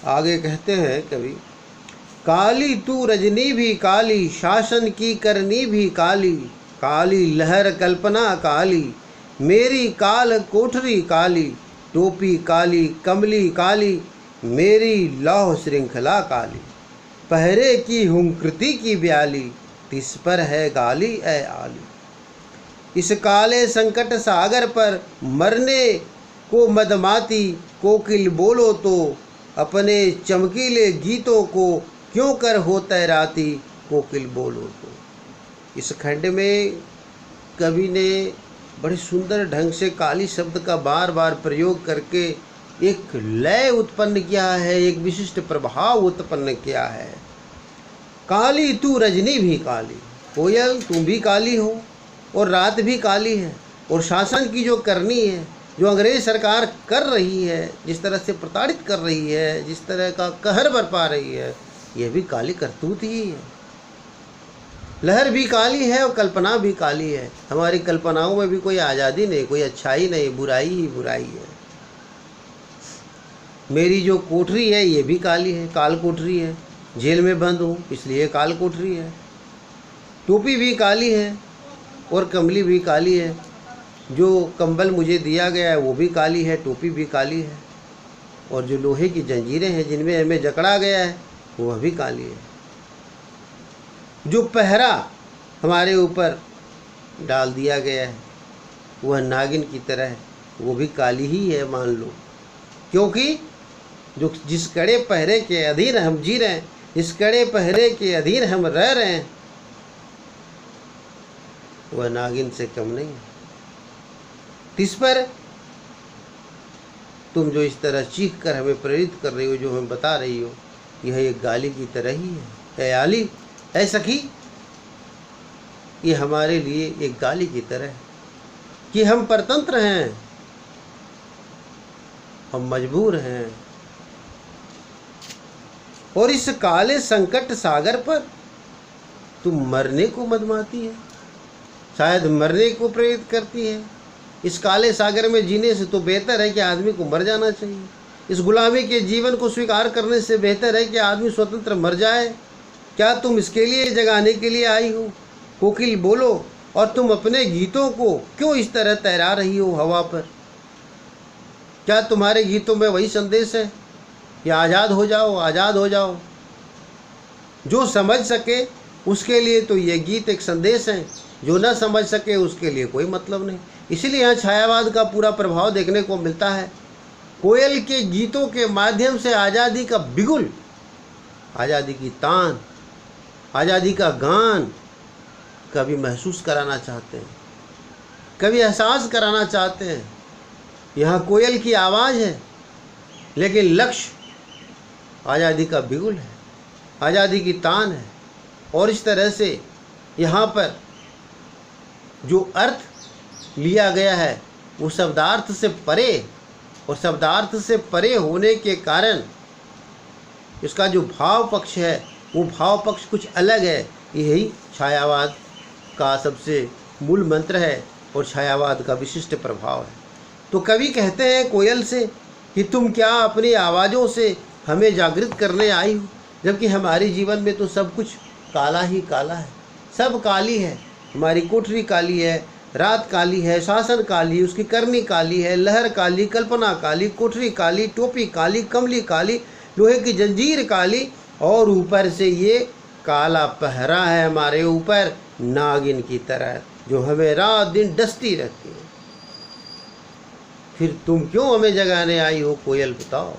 आगे कहते हैं कवि, काली तू रजनी भी काली, शासन की करनी भी काली, काली लहर कल्पना काली, मेरी काल कोठरी काली, टोपी काली कमली काली, मेरी लौह श्रृंखला काली, पहरे की हुंकृति की ब्याली, तिस पर है गाली ए आली। इस काले संकट सागर पर मरने को मदमाती, कोकिल बोलो तो अपने चमकीले गीतों को क्यों कर हो तैराती, कोकिल बोलो तो। इस खंड में कवि ने बड़े सुंदर ढंग से काली शब्द का बार बार प्रयोग करके एक लय उत्पन्न किया है, एक विशिष्ट प्रभाव उत्पन्न किया है। काली तू रजनी भी काली, कोयल तुम भी काली हो और रात भी काली है, और शासन की जो करनी है, जो अंग्रेज सरकार कर रही है, जिस तरह से प्रताड़ित कर रही है, जिस तरह का कहर बरपा रही है, यह भी काली करतूत ही है। लहर भी काली है और कल्पना भी काली है। हमारी कल्पनाओं में भी कोई आज़ादी नहीं, कोई अच्छाई नहीं, बुराई ही बुराई है। मेरी जो कोठरी है ये भी काली है, काल कोठरी है, जेल में बंद हूँ इसलिए काल कोठरी है। टोपी भी काली है और कमली भी काली है, जो कंबल मुझे दिया गया है वो भी काली है, टोपी भी काली है, और जो लोहे की जंजीरें हैं जिनमें हमें जकड़ा गया है वह भी काली है। जो पहरा हमारे ऊपर डाल दिया गया है वह नागिन की तरह है, वो भी काली ही है मान लो, क्योंकि जो जिस कड़े पहरे के अधीन हम जी रहे हैं, इस कड़े पहरे के अधीन हम रह रहे हैं, वह नागिन से कम नहीं है। इस पर तुम जो इस तरह चीख कर हमें प्रेरित कर रही हो, जो हमें बता रही हो, यह एक गाली की तरह ही है। ए आली, ऐ सखी, ये हमारे लिए एक गाली की तरह है कि हम परतंत्र हैं, हम मजबूर हैं, और इस काले संकट सागर पर तुम मरने को मदमाती है, शायद मरने को प्रेरित करती है। इस काले सागर में जीने से तो बेहतर है कि आदमी को मर जाना चाहिए। इस गुलामी के जीवन को स्वीकार करने से बेहतर है कि आदमी स्वतंत्र मर जाए। क्या तुम इसके लिए जगाने के लिए आई हो? कोकिल बोलो, और तुम अपने गीतों को क्यों इस तरह तैरा रही हो हवा पर? क्या तुम्हारे गीतों में वही संदेश है कि आज़ाद हो जाओ, आज़ाद हो जाओ? जो समझ सके उसके लिए तो ये गीत एक संदेश है, जो ना समझ सके उसके लिए कोई मतलब नहीं। इसीलिए यहाँ छायावाद का पूरा प्रभाव देखने को मिलता है। कोयल के गीतों के माध्यम से आज़ादी का बिगुल, आज़ादी की तान, आज़ादी का गान कभी महसूस कराना चाहते हैं, कभी एहसास कराना चाहते हैं। यहाँ कोयल की आवाज़ है, लेकिन लक्ष्य आज़ादी का बिगुल है, आज़ादी की तान है। और इस तरह से यहाँ पर जो अर्थ लिया गया है वो शब्दार्थ से परे, और शब्दार्थ से परे होने के कारण इसका जो भाव पक्ष है वो भाव पक्ष कुछ अलग है। यही छायावाद का सबसे मूल मंत्र है और छायावाद का विशिष्ट प्रभाव है। तो कवि कहते हैं कोयल से कि तुम क्या अपनी आवाज़ों से हमें जागृत करने आई हो, जबकि हमारे जीवन में तो सब कुछ काला ही काला है, सब काली है। हमारी कोठरी काली है, रात काली है, शासन काली, उसकी करनी काली है, लहर काली, कल्पना काली, कोठरी काली, टोपी काली, कमली काली, लोहे की जंजीर काली, और ऊपर से ये काला पहरा है हमारे ऊपर नागिन की तरह, जो हमें रात दिन डसती रहती है। फिर तुम क्यों हमें जगाने आई हो कोयल, बताओ?